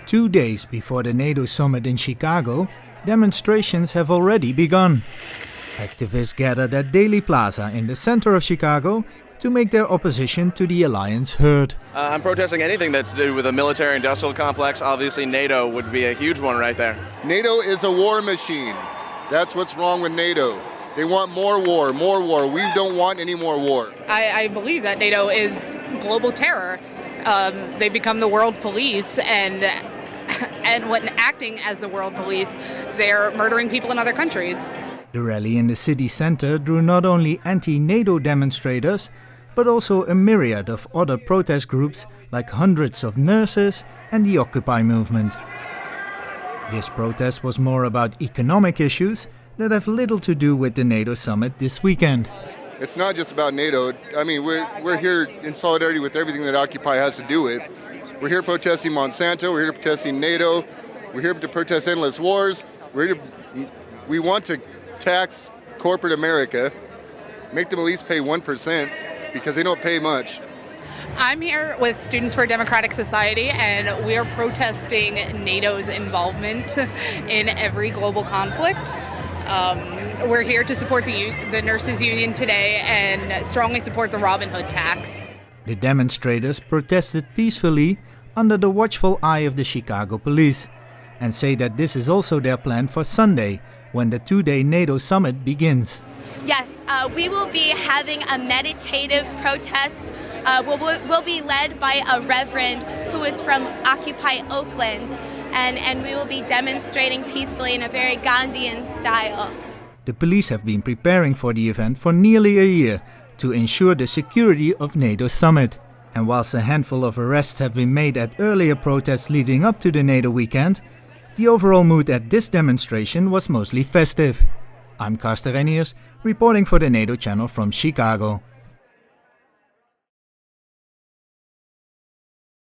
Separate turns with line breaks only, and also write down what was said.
2 days before the NATO summit in Chicago, demonstrations have already begun. Activists gathered at Daley Plaza in the center of Chicago to make their opposition to the alliance heard.
I'm protesting anything that's to do with a military-industrial complex. Obviously, NATO would be a huge one right there.
NATO is a war machine. That's what's wrong with NATO. They want more war, more war. We don't want any more war.
I believe that NATO is global terror. They become the world police, and when acting as the world police, they're murdering people in other countries.
The rally in the city center drew not only anti-NATO demonstrators, but also a myriad of other protest groups like hundreds of nurses and the Occupy movement. This protest was more about economic issues that have little to do with the NATO summit this weekend.
It's not just about NATO. I mean, we're here in solidarity with everything that Occupy has to do with. We're here protesting Monsanto, we're here protesting NATO, we're here to protest endless wars. We want to tax corporate America, make them at least pay 1% because they don't pay much.
I'm here with Students for a Democratic Society, and we are protesting NATO's involvement in every global conflict. We're here to support the nurses union today and strongly support the Robin Hood tax.
The demonstrators protested peacefully under the watchful eye of the Chicago police and say that this is also their plan for Sunday, when the 2-day NATO summit begins.
Yes, we will be having a meditative protest. We'll be led by a reverend who is from Occupy Oakland, and we will be demonstrating peacefully in a very Gandhian style.
The police have been preparing for the event for nearly a year to ensure the security of NATO's summit. And whilst a handful of arrests have been made at earlier protests leading up to the NATO weekend, the overall mood at this demonstration was mostly festive. I'm Karsten Reniers, reporting for the NATO channel from Chicago.